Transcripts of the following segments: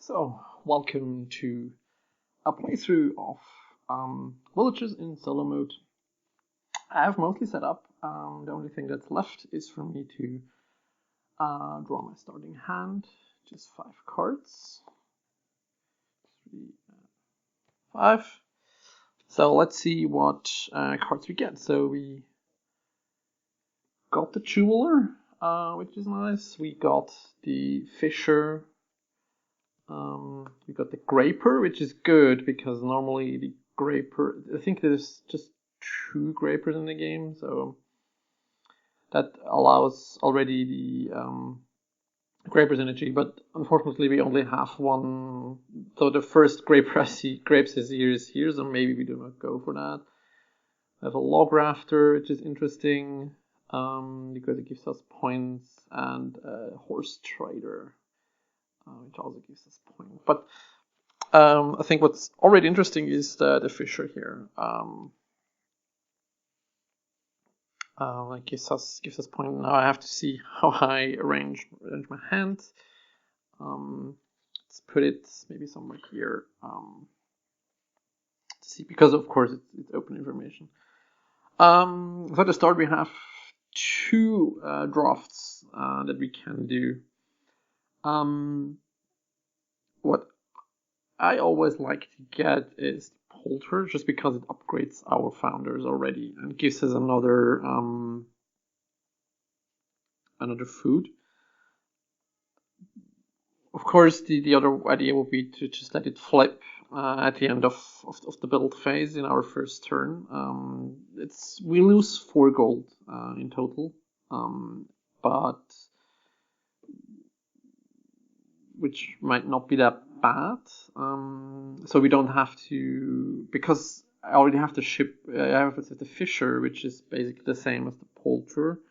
So, welcome to a playthrough of villages in solo mode. I have mostly set up. The only thing that's left is for me to draw my starting hand. Just 5 cards. 3, 5. So let's see what cards we get. So we got the jeweler, which is nice. We got the fisher. We got the graper, which is good because normally the graper, I think there's just 2 grapers in the game, so that allows already the graper's energy, but unfortunately we only have one, so the first graper I see, grapes is here, so maybe we do not go for that. I have a log rafter, which is interesting, because it gives us points, and a horse trader, which also gives us points. But I think what's already interesting is the fisher here. It gives us point. Now I have to see how I arrange my hand. Let's put it maybe somewhere here. To see, because of course it's open information. So at the start we have 2 drafts that we can do. What I always like to get is Polter, just because it upgrades our founders already and gives us another food. Of course, the other idea would be to just let it flip at the end of the build phase in our first turn. We lose 4 gold in total, but which might not be that bad. So we don't have to, because I already have the ship. I have the fisher, which is basically the same as the poulter.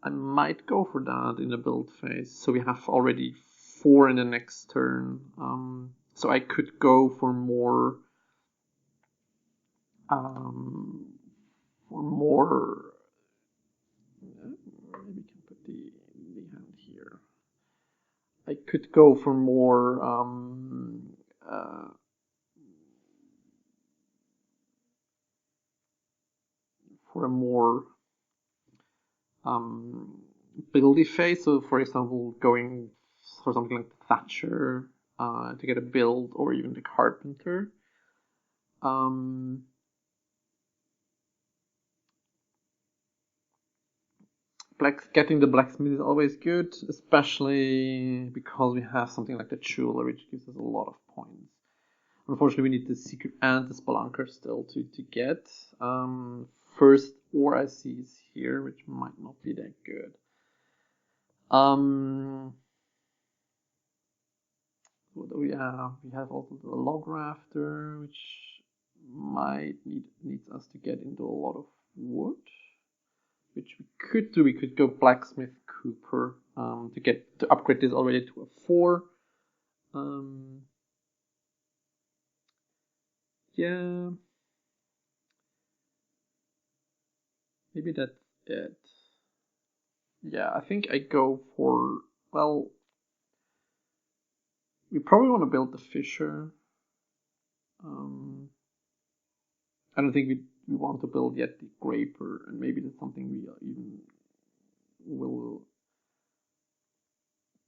I might go for that in the build phase. So we have already 4 in the next turn. So I could go for more. Maybe we can put the hand here. I could go for more for a more buildy phase. So, for example, going for something like the Thatcher to get a build, or even the Carpenter. Getting the blacksmith is always good, especially because we have something like the jeweler, which gives us a lot of points. Unfortunately, we need the secret and the spelunker still to get. First ore I see is here, which might not be that good. What do we have? We have also the log rafter, which might needs us to get into a lot of wood. Which we could do. We could go blacksmith cooper to upgrade this already to a 4. Yeah, maybe that's it. Yeah, I think I go for, well, we probably want to build the fisher. I don't think we want to build yet the graper, and maybe that's something we even will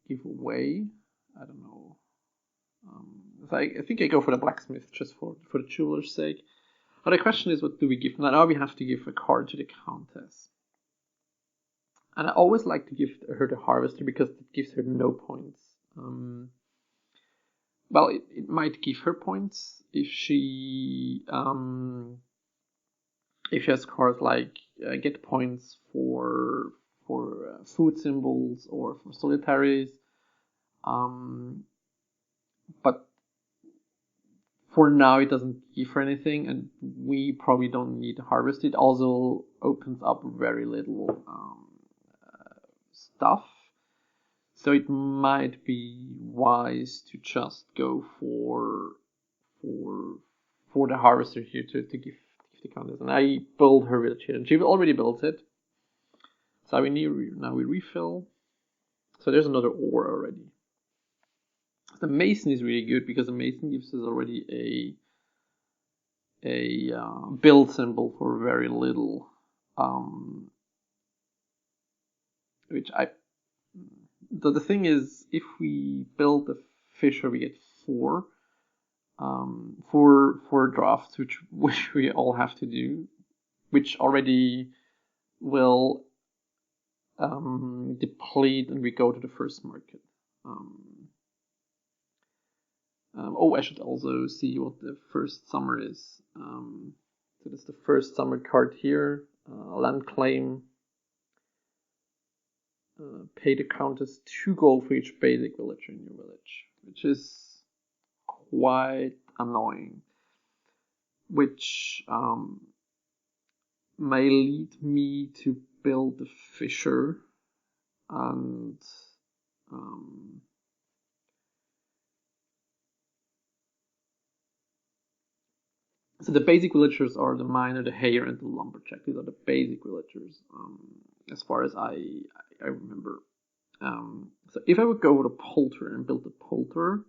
give away. I don't know. So I think I go for the blacksmith just for the jeweler's sake. But the question is, what do we give? Now we have to give a card to the countess. And I always like to give her the harvester because it gives her no points. Well, it might give her points if she has cards like get points for food symbols or for solitaries. But for now, it doesn't give her anything, and we probably don't need to harvest. It also opens up very little stuff, so it might be wise to just go for the harvester here to give the countess. And I build her village here, and she already built it. So now we refill. So there's another ore already. The mason is really good because the mason gives us already a build symbol for very little, which the thing is, if we build the fisher, we get four drafts, which we all have to do, which already will deplete, and we go to the first market. I should also see what the first summer is. So that's the first summer card here. Land claim. Pay the countess 2 gold for each basic villager in your village, which is quite annoying. Which may lead me to build the fisher and so the basic villagers are the miner, the hare, and the lumberjack. These are the basic villagers, as far as I remember. So if I would go with a poulter and build a poulter,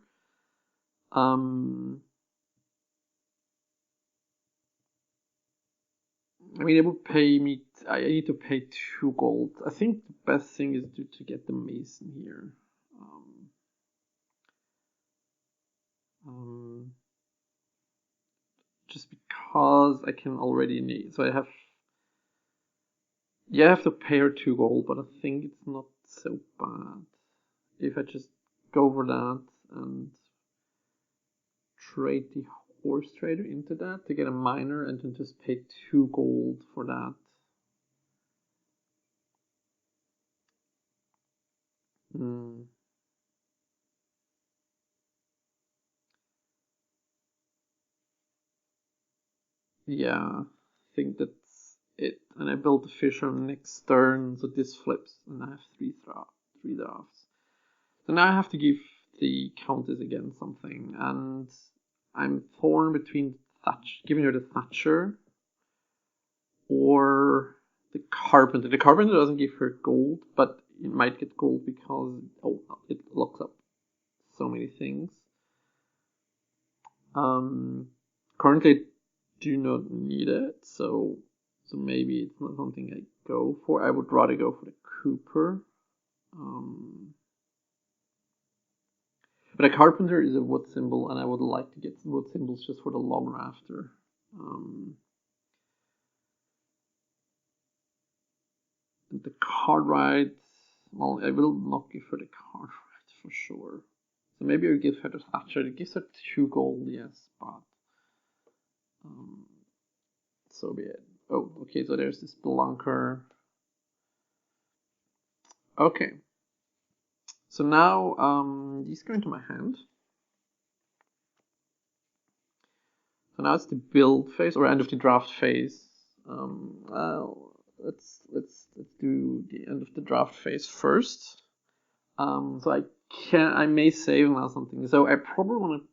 I mean, it would pay me. I need to pay 2 gold. I think the best thing is to get the mason here. Just because I can already need. So I have. Yeah, I have to pay her 2 gold, but I think it's not so bad if I just go for that and trade the horse trader into that to get a miner, and then just pay 2 gold for that. Yeah, I think that's it. And I built the fish on next turn, so this flips, and I have 3 drafts. So now I have to give the countess again something, and I'm torn between giving her the thatcher or the carpenter. The carpenter doesn't give her gold, but it might get gold because it locks up so many things. Currently I do not need it, so maybe it's not something I go for. I would rather go for the cooper. But a carpenter is a wood symbol, and I would like to get wood symbols just for the log rafter. The cartwright, well, I will not give her the cartwright for sure. So maybe I'll give her the thatcher. It gives her 2 gold, yes, but so be it. Oh, okay, so there's this Blanker. Okay. So now these go into my hand. So now it's the build phase or end of the draft phase. Let's do the end of the draft phase first. So I may save now something. So I probably want to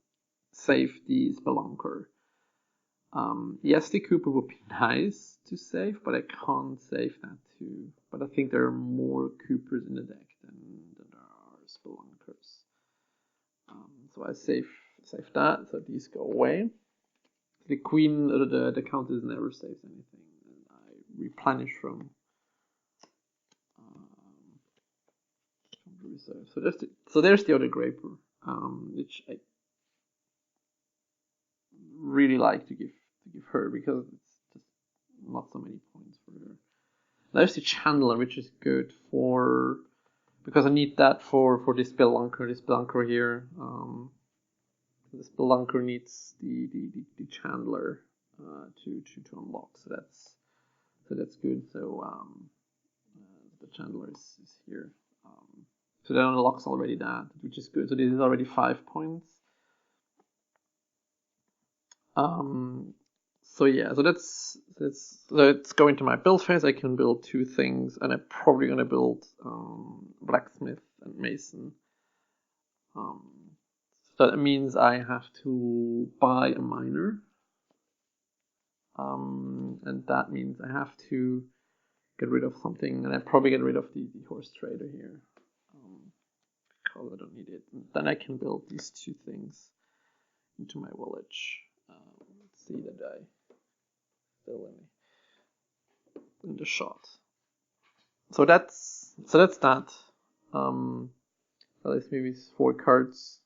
save the Spelunker. Yes, the Cooper would be nice to save, but I can't save that too. But I think there are more Coopers in the deck than there are Spelunkers. So I save that, so these go away. The queen, the countess never saves anything, and I replenish from reserve. So there's the other Graper, which I really like to give her because it's just not so many points for her. There's the Chandler, which is good for because I need that for this Spelunker here. The Spelunker needs the Chandler to unlock, so that's good. So the Chandler is here. So that unlocks already that, which is good. So this is already 5 points. So yeah, so let's go into my build phase. I can build 2 things, and I'm probably gonna build blacksmith and mason. So that means I have to buy a miner, and that means I have to get rid of something, and I probably get rid of the horse trader here, because I don't need it. And then I can build these two things into my village. Let's see that I still in the shot. So that's that. At least maybe 4 cards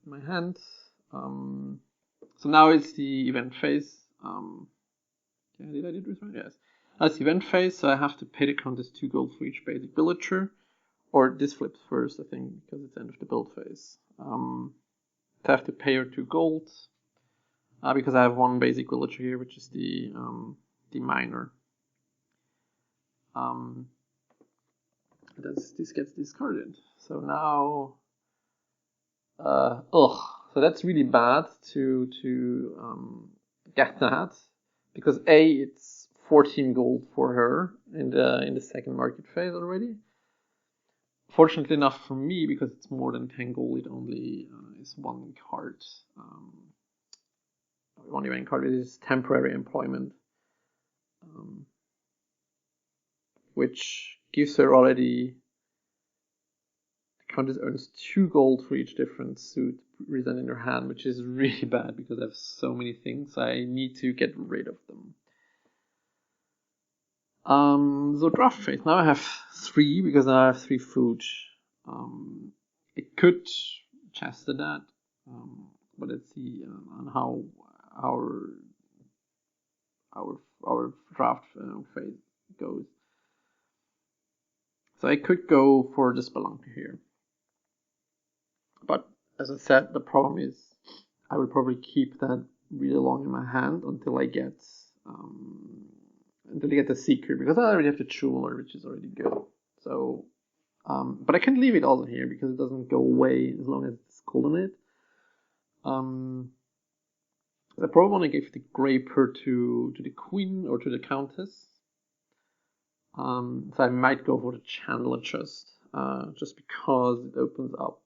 in my hand. So now it's the event phase. Did I do this right? Yes. That's the event phase, so I have to pay the countess 2 gold for each basic villager. Or this flips first, I think, because it's the end of the build phase. I have to pay her 2 gold. Because I have 1 basic villager here, which is the miner. This gets discarded. So now, so that's really bad to get that, because it's 14 gold for her in the second market phase already. Fortunately enough for me, because it's more than 10 gold, it only is 1 card. One event card is temporary employment, which gives her already. The countess earns 2 gold for each different suit present in her hand, which is really bad because I have so many things. I need to get rid of them. So draft phase. Now I have 3 because now I have 3 food. It could chest that, but let's see on how our draft phase goes. So I could go for the Spelunker here. But as I said, the problem is I will probably keep that really long in my hand until I get the Seeker, because I already have the Jeweler, which is already good. So, but I can leave it also here because it doesn't go away as long as it's gold in it. I probably want to give the Grey Pearl to the Queen or to the Countess. So I might go for the Chandler just because it opens up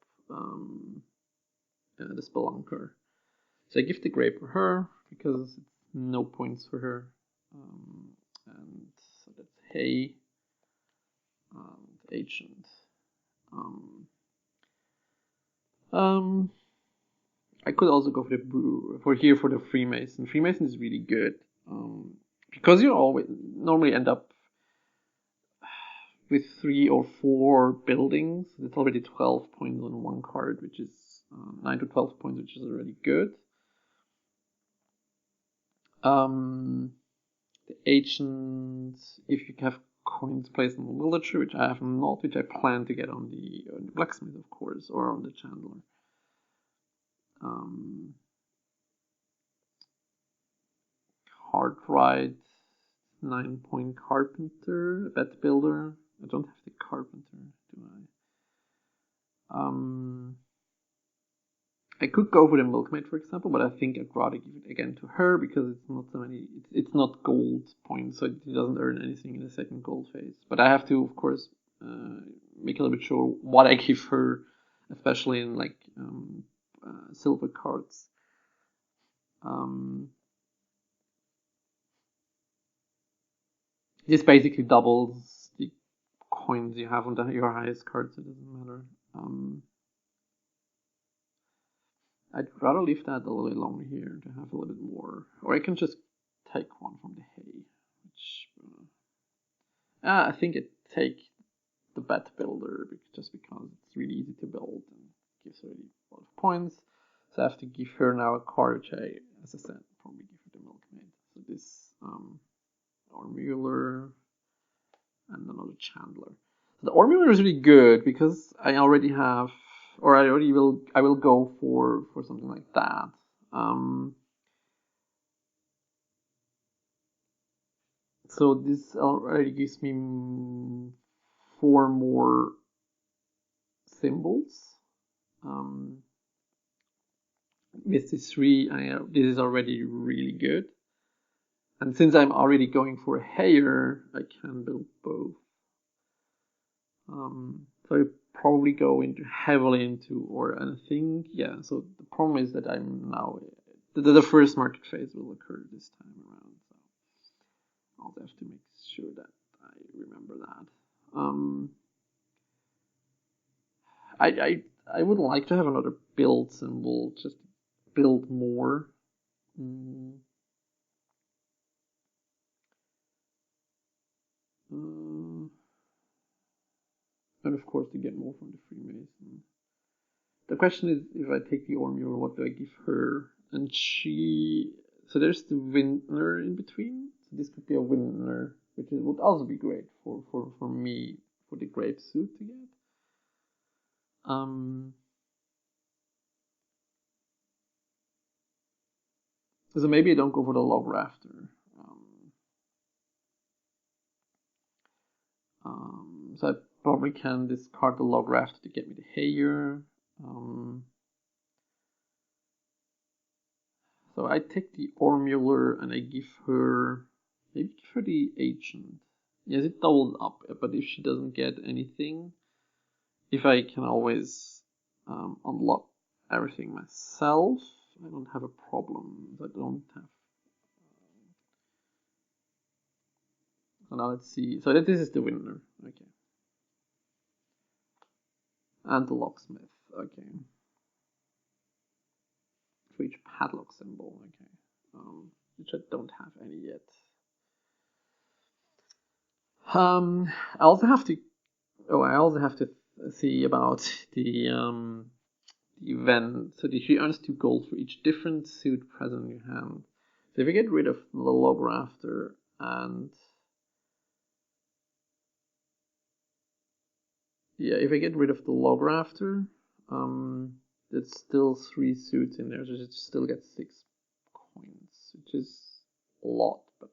the Spelunker. So I give the Grey for her because it's no points for her. And so that's Hay and Agent. I could also go for the Freemason. Freemason is really good because you always normally end up with 3 or 4 buildings. It's already 12 points on 1 card, which is 9 to 12 points, which is already good. The Agent, if you have coins placed on the villager, which I have not, which I plan to get on the blacksmith, of course, or on the chandler. Cartwright, 9-point carpenter, bet builder. I don't have the carpenter, do I? I could go for the milkmaid, for example, but I think I'd rather give it again to her because it's not so many. It's not gold points, so it doesn't earn anything in the second gold phase. But I have to, of course, make a little bit sure what I give her, especially in like silver cards. This basically doubles the coins you have on your highest cards. So it doesn't matter. I'd rather leave that a little bit longer here to have a little bit more. Or I can just take one from the hay. Which I think I'd take the bet builder just because it's really easy to build and gives already a lot of points. So I have to give her now a card, which I, as I said, probably give her the milkmaid. So this Ormuller and another Chandler. So the Ormuller is really good because I already have, or I will go for something like that. So this already gives me 4 more symbols. With this 3, this is already really good. And since I'm already going for a hair, I can build both. So I probably go heavily into, or I think, yeah. So the problem is that I'm now the first market phase will occur this time around. So I'll have to make sure that I remember that. I would like to have another build symbol, just build more. Mm. And of course to get more from the Freemason. The question is, if I take the Ormule, what do I give her? And so there's the Vintner in between. So this could be a Vintner, which would also be great for me, for the Grape suit to get. So maybe I don't go for the Log Rafter. So I probably can discard the Log Rafter to get me the Hayer. So I take the Ormuler and I give her, maybe give her the Agent. Yes, it doubled up, but if she doesn't get anything, if I can always unlock everything myself, I don't have a problem. I don't have. So now let's see. So this is the winner. Okay. And the locksmith. Okay. For each padlock symbol. Okay. Which I don't have any yet. I also have to. Oh, I also have to see about the event. So she earns 2 gold for each different suit present in your hand. So if we get rid of the Log Rafter and yeah, if I get rid of the Log Rafter, there's still 3 suits in there, so it still gets 6 coins, which is a lot, but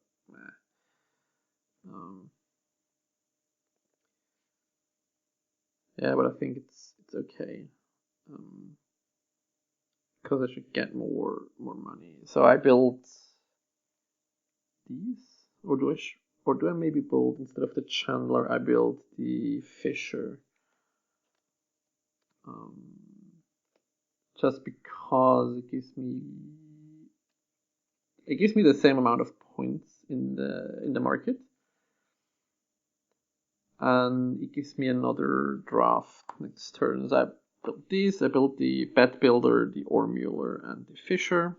yeah, but I think it's okay. Because I should get more money. So I built these, or do I maybe build, instead of the Chandler, I built the Fisher. Just because it gives me the same amount of points in the market, and it gives me another draft next turn. So I built these. I built the Bet Builder, the Ormuler, and the Fisher.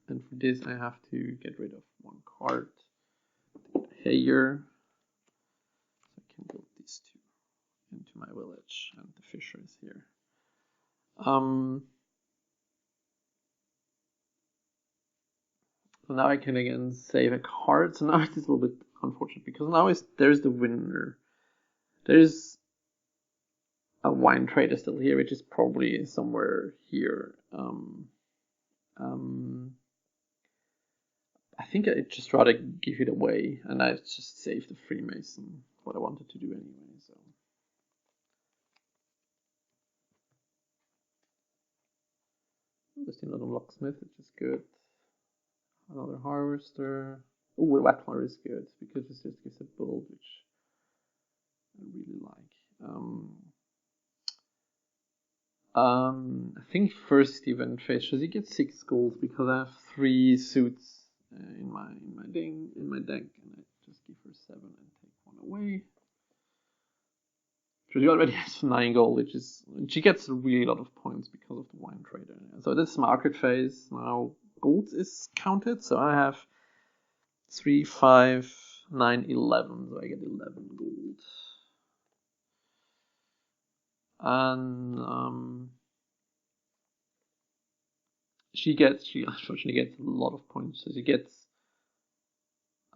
And for this, I have to get rid of 1 card. Hayer. So I can build these 2 into my village, and the Fisher is here. So now I can again save a card. So now it's a little bit unfortunate because now there's the winner. There's a wine trader still here, which is probably somewhere here. I think I'd just rather give it away, and I just save the Freemason, what I wanted to do anyway. So there's another locksmith, which is good. Another harvester. Oh, a Rattler is good because it just gives a build, which I really like. I think first event phase, he gets 6 gold because I have 3 suits in my deck, and I just give her 7 and take 1 away. So she already has 9 gold, which is, she gets a really lot of points because of the wine trader. So this is market phase. Now gold is counted, so I have 3, 5, 9, 11. So I get 11 gold. And she unfortunately gets a lot of points. So she gets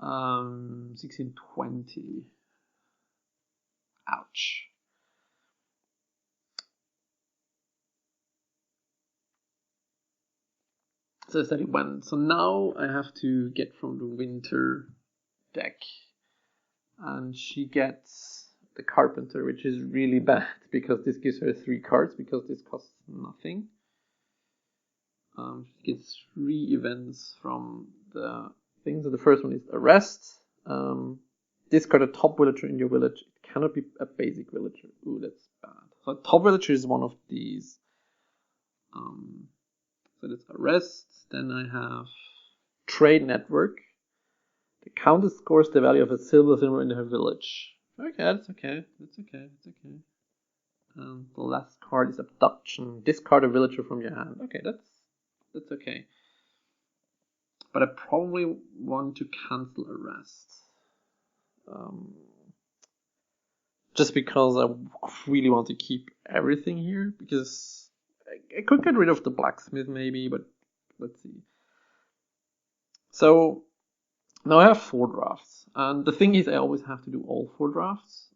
16, 20. Ouch. So 31. So now I have to get from the winter deck. And she gets the Carpenter, which is really bad because this gives her 3 cards because this costs nothing. She gets 3 events from the thing. So the first one is Arrest. Discard a top villager in your village. It cannot be a basic villager. Ooh, that's bad. So top villager is one of these. So that's Arrest. Then I have Trade Network. The countess scores the value of a silver symbol in her village. Okay, that's okay. That's okay. That's okay. And the last card is Abduction. Discard a villager from your hand. Okay, that's okay. But I probably want to cancel Arrest. Just because I really want to keep everything here, because I could get rid of the blacksmith maybe, but let's see. So now I have 4 drafts, and the thing is I always have to do all 4 drafts.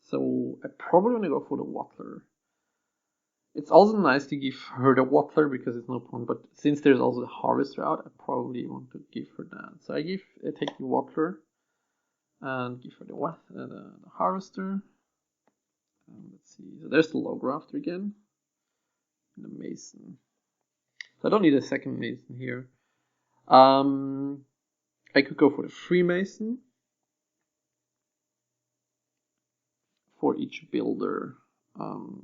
So I probably want to go for the Wattler. It's also nice to give her the Wattler because it's no point, but since there's also the Harvester out, I probably want to give her that. So I take the Wattler and give her the Harvester. Let's see. So there's the Log Rafter again. And the Mason. So I don't need a second Mason here. I could go for the Freemason for each builder. So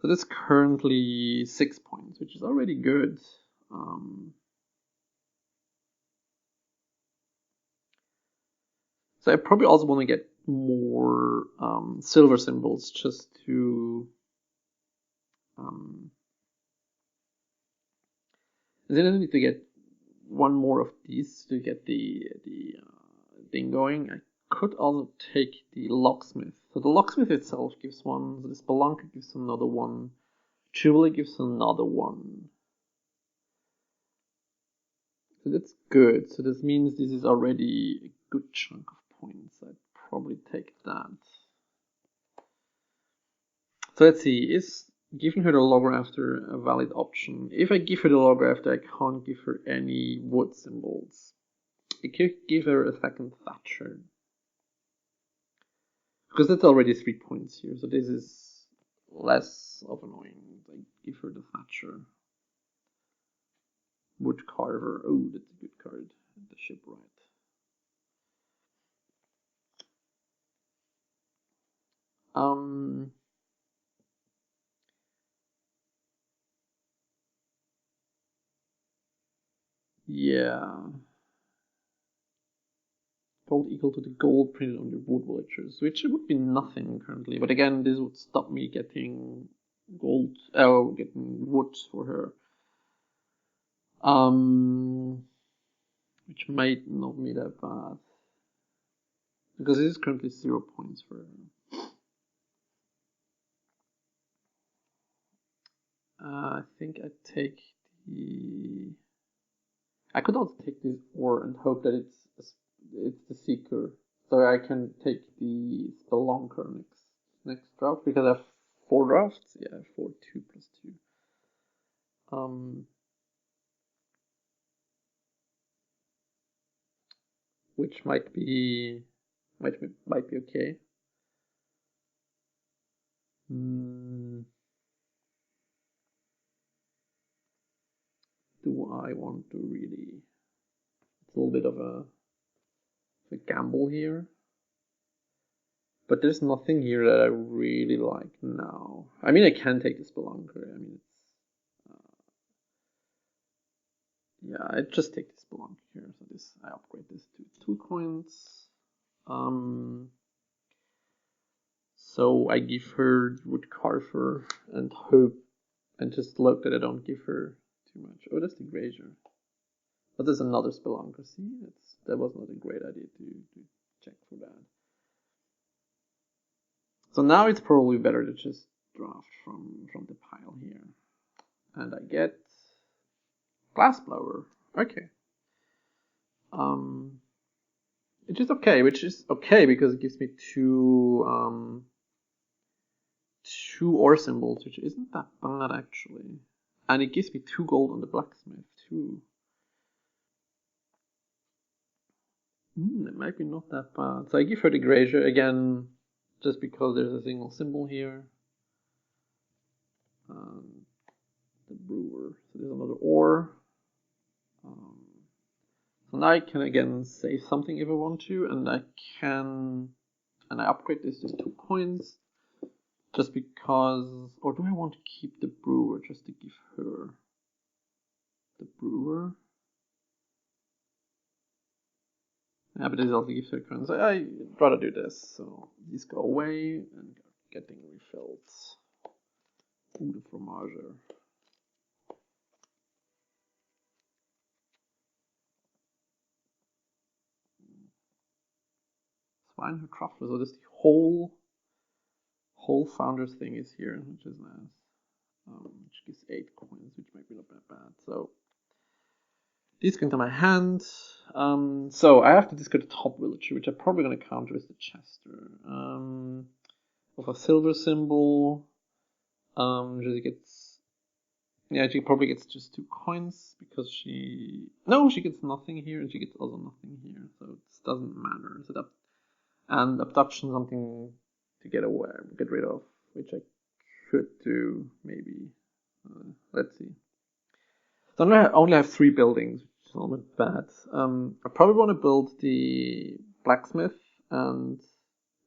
that's currently 6 points, which is already good. So I probably also want to get more silver symbols just to then I need to get one more of these to get the thing going. I could also take the Locksmith. So the Locksmith itself gives 1, so the Spelunker gives another 1, Jubilee gives another 1. So that's good. So this means this is already a good chunk of points. I'd probably take that. So let's see, is giving her the Log Rafter a valid option? If I give her the Log Rafter, I can't give her any wood symbols. I could give her a second Thatcher. Because that's already 3 points here, so this is less of annoying. I give her the Thatcher. Wood Carver, oh, that's a good card. The Shipwright. Yeah. Gold equal to the gold printed on the wood villagers, which would be nothing currently. But again, this would stop me getting gold, getting wood for her. Which might not be that bad. Because it is currently 0 points for her. I think I take the... I could also take this ore and hope that it's the Seeker. So I can take the Spelunker next draft because I have 4 drafts. Yeah, 4, 2 plus 2. Which might be okay. Do I want to really? It's a little bit of a gamble here. But there's nothing here that I really like now. I mean, I can take the Spelunker. I mean, yeah, I just take the Spelunker here. So I upgrade this to 2 coins. So I give her Wood Carver and hope and just look that I don't give her too much. Oh, that's the Grazier. But there's another Spelunker. See, that was not a great idea to check for that. So now it's probably better to just draft from the pile here. And I get Glassblower. Okay. Which is okay because it gives me 2 ore symbols, which isn't that bad actually. And it gives me 2 gold on the blacksmith too. It might be not that bad. So I give her the Grazier again, just because there's a single symbol here. The Brewer. So there's another ore. So now I can again save something if I want to, and I upgrade this to 2 coins, just because, or do I want to keep the Brewer just to give her the Brewer? Yeah, but this also gives her coins. I'd rather do this. So these go away and getting refilled. Ooh, the fromage. Swine truffle. So this whole founders thing is here, which is nice. Which gives 8 coins, which might be not that bad. So these go into my hand. So I have to discard the top villager, which I'm probably going to counter with the Chester. Of a silver symbol. She gets. Yeah, she probably gets just 2 coins because she. No, she gets nothing here, and she gets also nothing here. So it doesn't matter. So that and abduction something to get rid of, which I could do maybe. Let's see. So I only have 3 buildings, which is not bad. I probably want to build the blacksmith, and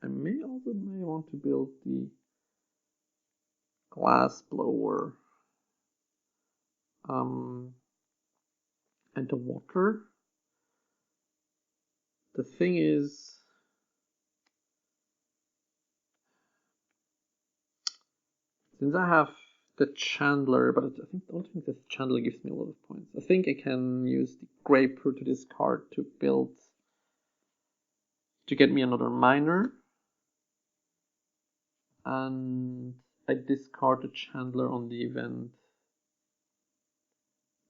I may want to build the glass blower, and the water. The thing is, since I have the Chandler, but I don't think the Chandler gives me a lot of points. I think I can use the Graper to discard to get me another miner. And I discard the Chandler on the event.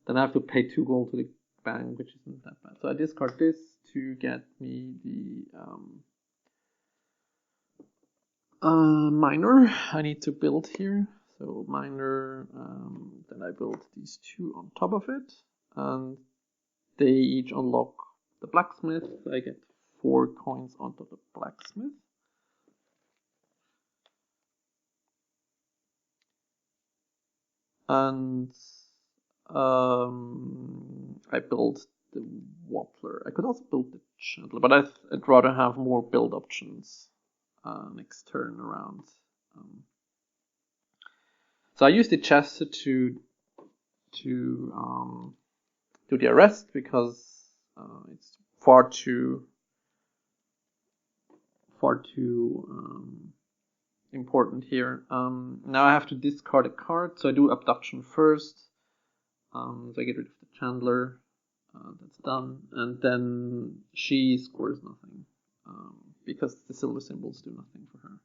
Then I have to pay 2 gold to the bank, which isn't that bad. So I discard this to get me the miner I need to build here. So miner, then I build these 2 on top of it, and they each unlock the blacksmith. I get 4 coins onto the blacksmith. And I build the Wappler. I could also build the Chandler, but I'd rather have more build options next turn around. So I use the chest to do the arrest because it's far too important here. Now I have to discard a card, so I do abduction first. So I get rid of the Chandler. That's done, and then she scores nothing because the silver symbols do nothing for her.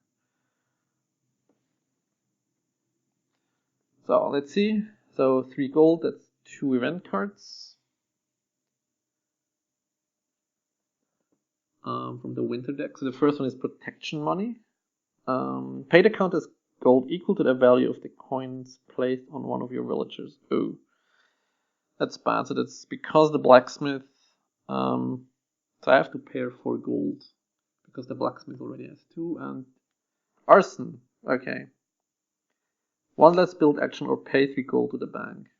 So let's see. So 3 gold. That's 2 event cards from the winter deck. So the first one is protection money. Pay the countess gold equal to the value of the coins placed on one of your villagers. Oh, that's bad. So that's because the blacksmith. So I have to pay her 4 gold because the blacksmith already has 2, and arson. Okay. 1 less build action or pay 3 gold to the bank.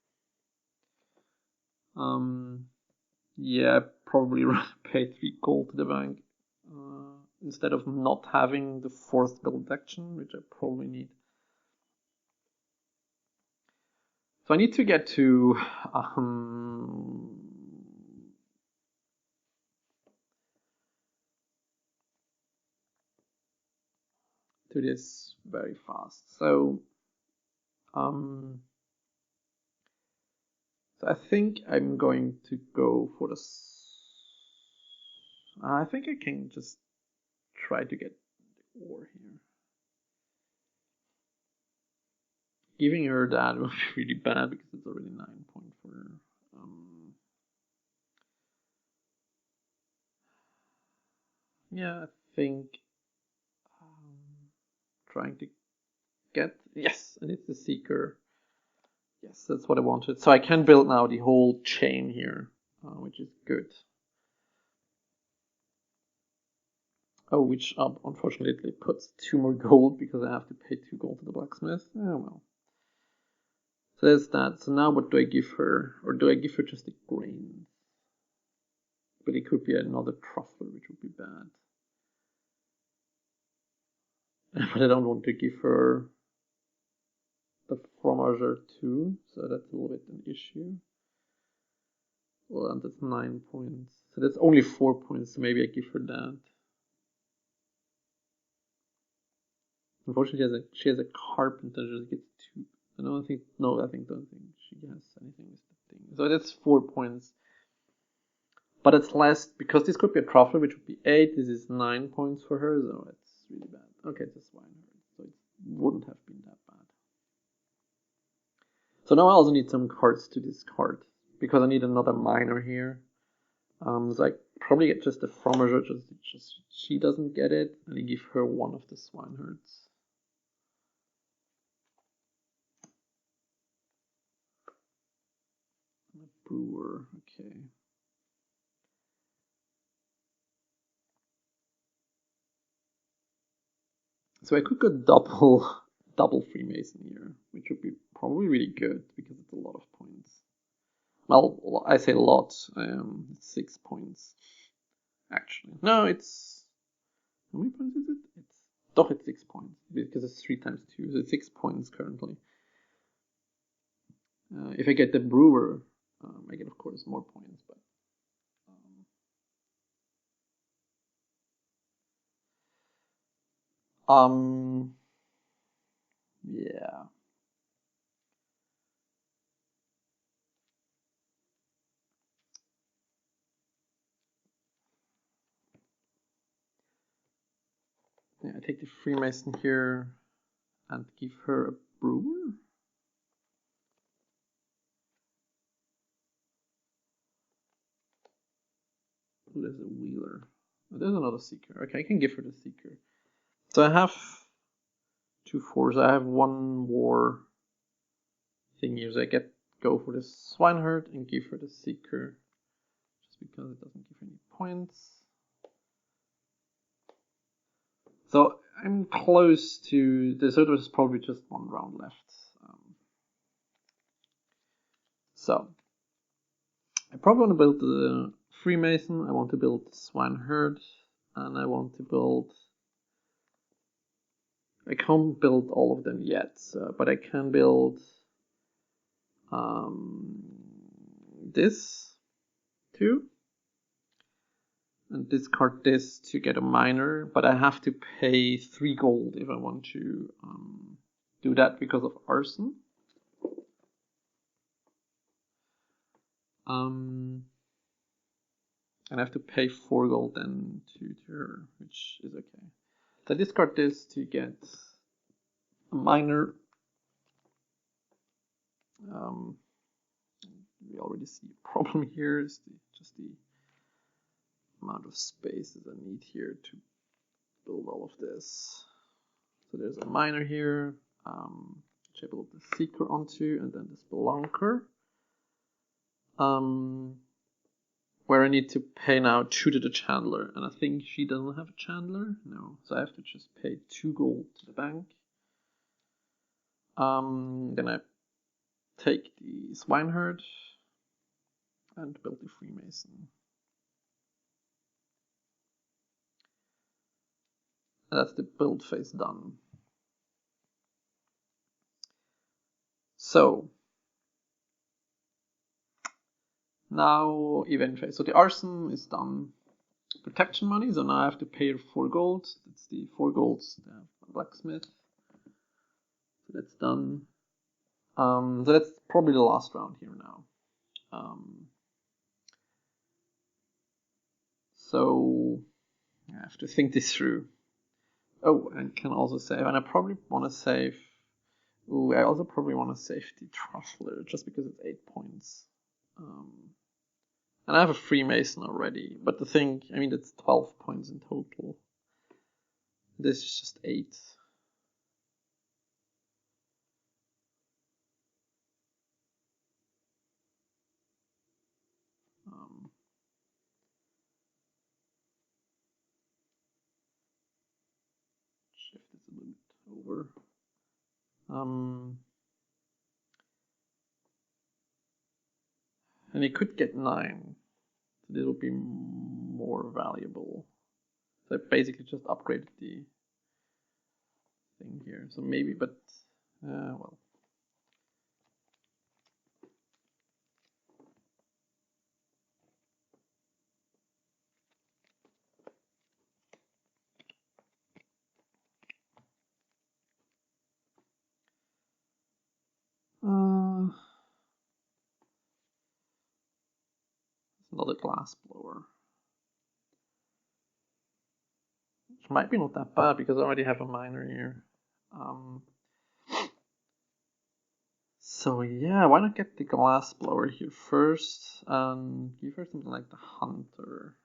Yeah, probably rather pay 3 gold to the bank instead of not having the 4th build action, which I probably need. So I need to get to this very fast. So I think I'm going to go for I think I can just try to get the war here. Giving her that would be really bad because it's already 9 points for her. Yeah, I think trying to get, yes, and it's the Seeker. Yes, that's what I wanted. So I can build now the whole chain here, which is good. Oh, which unfortunately puts 2 more gold because I have to pay 2 gold to the blacksmith. Oh well. So there's that. So now what do I give her? Or do I give her just the grain? But it could be another truffler, which would be bad. But I don't want to give her the fromager too, so that's a little bit an issue. Well, and that's 9 points. So that's only 4 points, so maybe I give her that. Unfortunately, she has a carpenter, she just gets 2. I don't think she has anything with the thing. So that's 4 points. But it's less, because this could be a truffle, which would be 8. This is 9 points for her, so it's really bad. Okay, it's a swineherd, so it wouldn't have been that bad. So now I also need some cards to discard, because I need another miner here. So I probably get just the fromager, just she doesn't get it, and I give her one of the swineherds. Brewer, okay. So I could go double Freemason here, which would be probably really good because it's a lot of points. Well, I say a lot. 6 points, actually. No, it's how many points is it? It's 6 points because it's 3 times 2, so it's 6 points currently. If I get the brewer, I get of course more points, but yeah. Yeah, I take the Freemason here and give her a brewer. Oh, there's a wheeler. Oh, there's another seeker. Okay, I can give her the seeker. So I have 2 4s. I have 1 war thing here. So I go for the swineherd and give her the seeker, just because it doesn't give any points. So I'm close to this. So there's probably just 1 round left. So I probably want to build the Freemason. I want to build the swineherd, and I want to build. I can't build all of them yet, but I can build this too, and discard this to get a miner, but I have to pay 3 gold if I want to do that because of arson. And I have to pay 4 gold then to her, which is okay. So I discard this to get a miner. We already see a problem here is just the amount of space that I need here to build all of this. So there's a miner here, which I build the seeker onto, and then this spelunker, where I need to pay now 2 to the chandler, and I think she doesn't have a chandler. No, so I have to just pay 2 gold to the bank. Then I take the swineherd and build the Freemason. And that's the build phase done. So now event phase. So the arson is done. Protection money. So now I have to pay 4 gold. That's the 4 golds. The blacksmith. So that's done. So that's probably the last round here now. So I have to think this through. Oh, and can also save. And I probably want to save. Ooh, I also probably want to save the truffler just because it's 8 points. And I have a Freemason already, but the thing, I mean, that's 12 points in total. This is just 8. Shift is a little bit over. And it could get 9. So this would be more valuable. So I basically just upgraded the thing here. So maybe, but, well. Another glass blower. Which might be not that bad because I already have a miner here. So yeah, why not get the glass blower here first and give her something like the hunter.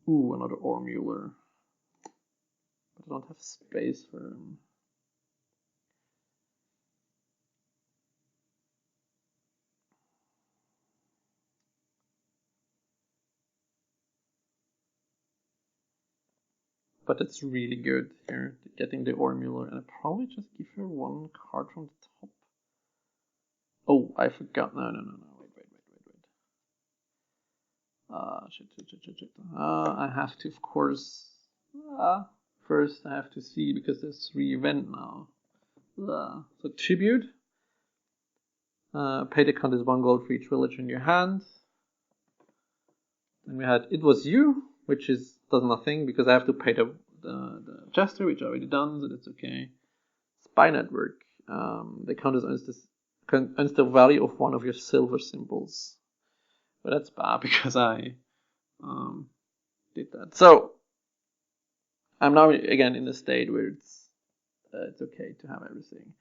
Ooh, another ore mueller. But I don't have space for him. But it's really good here, getting the ore mueller. And I probably just give her one card from the top. Oh, I forgot. No. Wait. Shit. I have to, of course. First, I have to see because there's 3 event now. So tribute. Pay the countess 1 gold for each village in your hand. And we had It Was You, which does nothing because I have to pay the jester, which I already done, so that's okay. Spy network. The countess earns the value of 1 of your silver symbols. But that's bad because I did that. So I'm now again in the state where it's okay to have everything.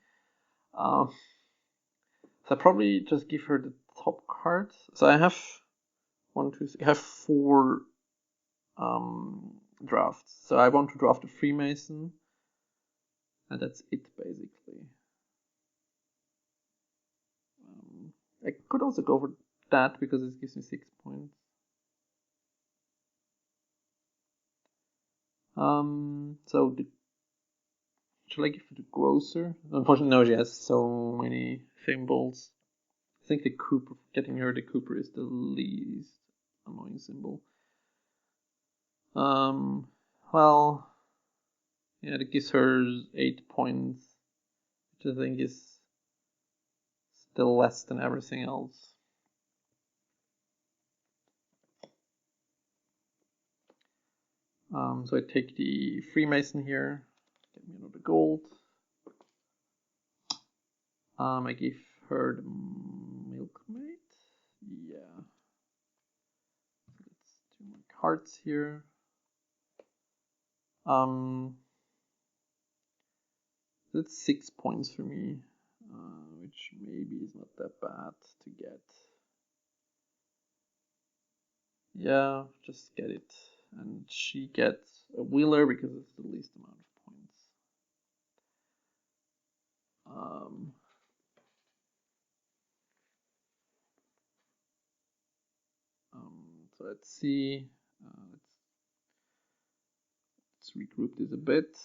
So I probably just give her the top card. So I have 1, 2, 3. I have 4 drafts. So I want to draft a Freemason, and that's it basically. I could also go for that because it gives me 6 points. So should I give it the grocer? Unfortunately, no, she has so many symbols. I think the Cooper, getting her the Cooper is the least annoying symbol. Well, yeah, it gives her 8 points, which I think is still less than everything else. So I take the Freemason here, get me another gold. I give her the milkmaid. Yeah. Let's do my cards here. That's 6 points for me, which maybe is not that bad to get. Yeah, just get it. And she gets a wheeler because it's the least amount of points. So let's see. Let's regroup this a bit.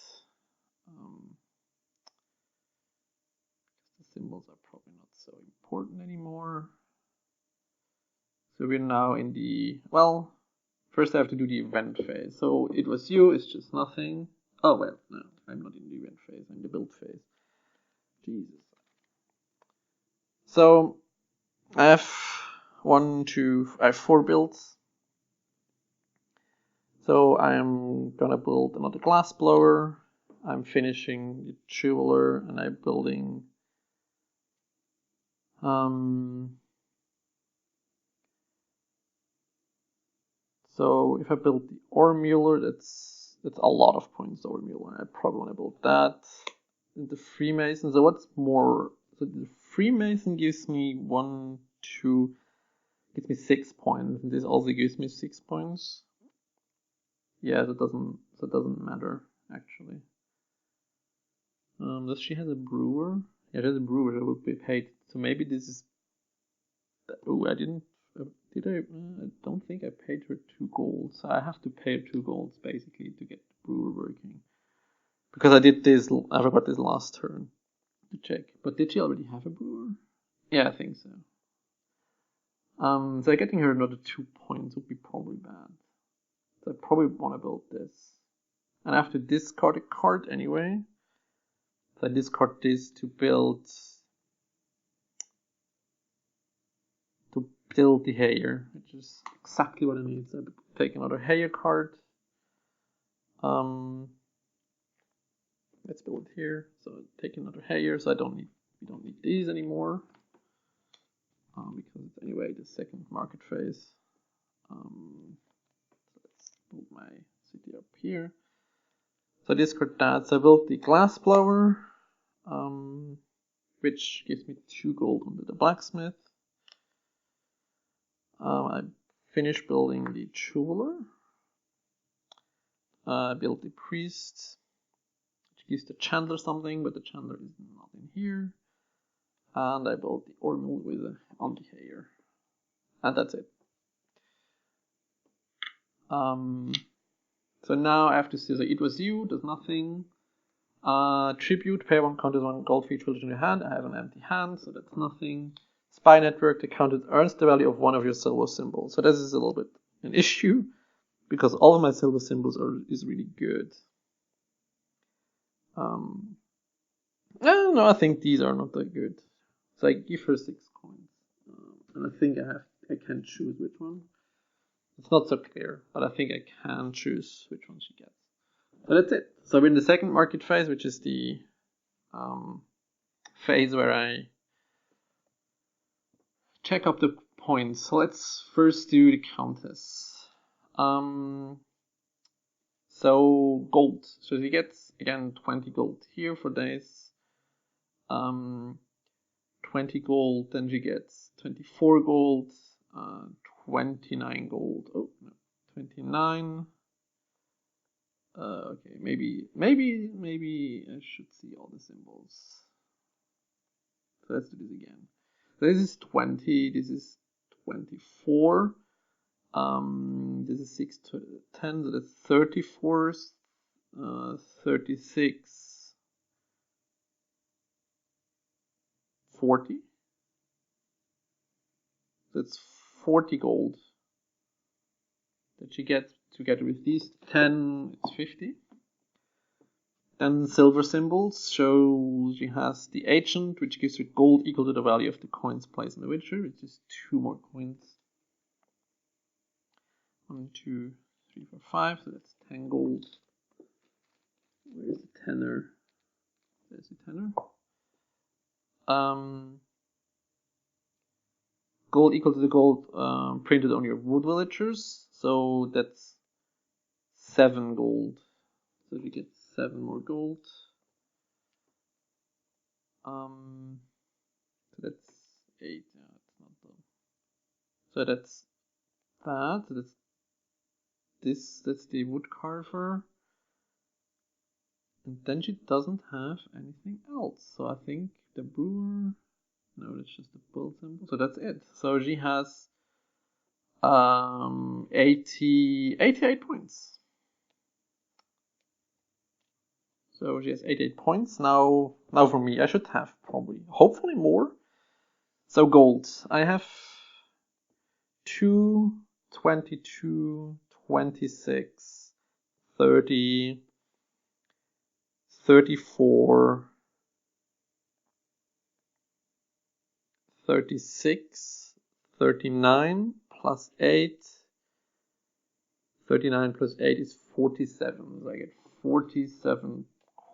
The symbols are probably not so important anymore. So we're now in the, well, first I have to do the event phase. So It Was You, it's just nothing. Oh, well, no, I'm not in the event phase, I'm in the build phase. Jesus. So I have 4 builds. So I'm gonna build another glass blower. I'm finishing the jeweler, and I'm building so if I build the ore mueller, that's a lot of points. Ore mueller, I probably want to build that. And the Freemason. So what's more? So the Freemason gives me 1, 2, gives me 6 points, and this also gives me 6 points. Yeah, that doesn't matter actually. Does she have a brewer? Yeah, she has a brewer that would be paid. So maybe this is. Oh, I didn't. Did I? I don't think I paid her 2 golds. I have to pay her 2 golds basically to get the brewer working. Because I did this. I forgot this last turn to check. But did she already have a brewer? Yeah, I think so. So getting her another 2 points would be probably bad. So I probably want to build this. And I have to discard a card anyway. So I discard this to build the hair, which is exactly what I need. So I take another hair card. Let's build it here. So take another hair. So we don't need these anymore. We because it's anyway the second market phase. So let's build my city up here. So I discard that. So I built the glass blower, which gives me 2 gold under the blacksmith. I finished building the jeweler. I built the priest, which gives the chandler something, but the chandler is not in here. And I built the ore mill with the anti-hair. And that's it. So now I have to say, so it was you, does nothing. Tribute, pay 1 countess 1 gold for each village in your hand. I have an empty hand, so that's nothing. Spy network, the countess earns the value of 1 of your silver symbols. So this is a little bit an issue, because all of my silver symbols is really good. No, I think these are not that good. So I give her 6 coins, and I think I can choose which one. It's not so clear, but I think I can choose which one she gets. So that's it. So we're in the second market phase, which is the phase where I check up the points. So let's first do the countess. So gold. So she gets again 20 gold here for this. 20 gold, then she gets 24 gold, 29 gold. Oh no, 29. Okay, maybe I should see all the symbols. So let's do this again. So this is 20, this is 24. This is 6 to 10, so that's 34, 36, 40. That's 40 gold that she gets together with these 10, it's 50. Then silver symbols show she has the agent, which gives her gold equal to the value of the coins placed in the witcher, which is 2 more coins. 1, 2, 3, 4, 5, so that's 10 gold. Where's the tenner? There's the tenner. Gold equal to the gold printed on your wood villagers, so that's 7 gold. So we get 7 more gold. So that's 8. Yeah, it's not done. So that's that. So that's this. That's the wood carver. And then she doesn't have anything else. So I think the brewer. No, that's just the build symbol. So that's it. So she has 88 points. So she has 88 points. Now for me, I should have hopefully more. So gold. I have 2, 22, 26, 30, 34, 36, 39 plus 8. 39 plus 8 is 47. So I get 47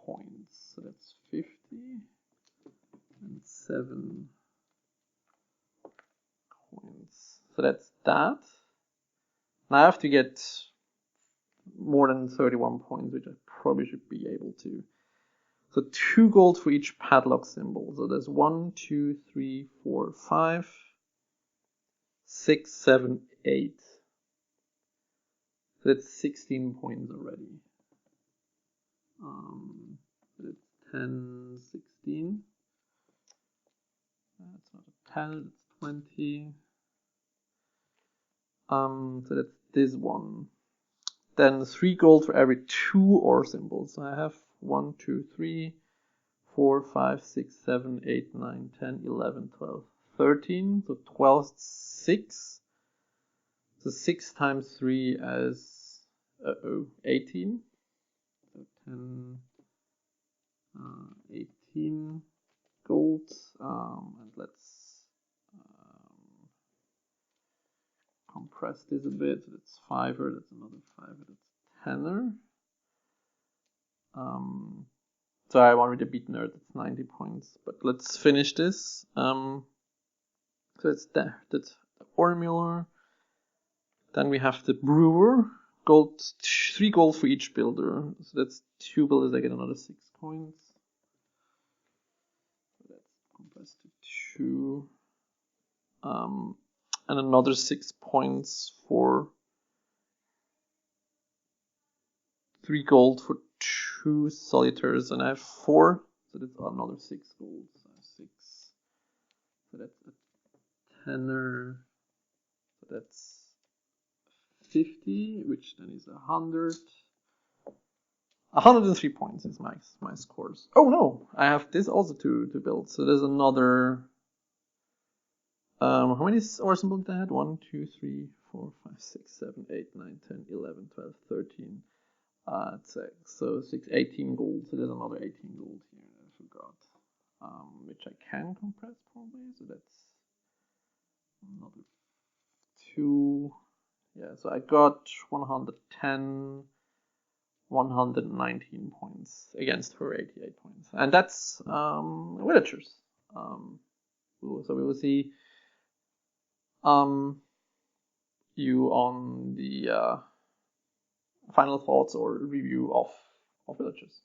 coins. So that's 50 and 7 coins. So that's that. Now I have to get more than 31 points, which I probably should be able to. So 2 gold for each padlock symbol. So there's 1, 2, 3, 4, 5, 6, 7, 8. So that's 16 points already. That's 10, 16. That's not a 10, it's 20. So that's this one. Then 3 gold for every 2 ore symbols. So I have 1, 2, 3, 4, 5, 6, 7, 8, 9, 10, 11, 12, 13. So 12, 6. So 6 times 3 as 18. So 10, 18 gold. And let's compress this a bit. So that's 5er, that's another 5er, that's 10er. So I'm already beaten her, that's 90 points. But let's finish this. So So that's the formula. Then we have the brewer. Gold, 3 gold for each builder. So that's 2 builders. I get another 6 coins. So that's compressed to 2. And another 6 points for 3 gold for 2 solitaires, and I have 4, so that's another 6 gold. So 6. So that's a tenner. So that's 50, which then is 100. 103 points is my scores. Oh no, I have this also to build. So there's another. How many ensembles did I had? 1, 2, 3, 4, 5, 6, 7, 8, 9, 10, 11, 12, 13. So 6, 18 gold. So there's another 18 gold here. I forgot. Which I can compress probably. So that's another 2. Yeah, so I got 110, 119 points against her 88 points. And that's villagers. So we will see you on the final thoughts or review of villagers.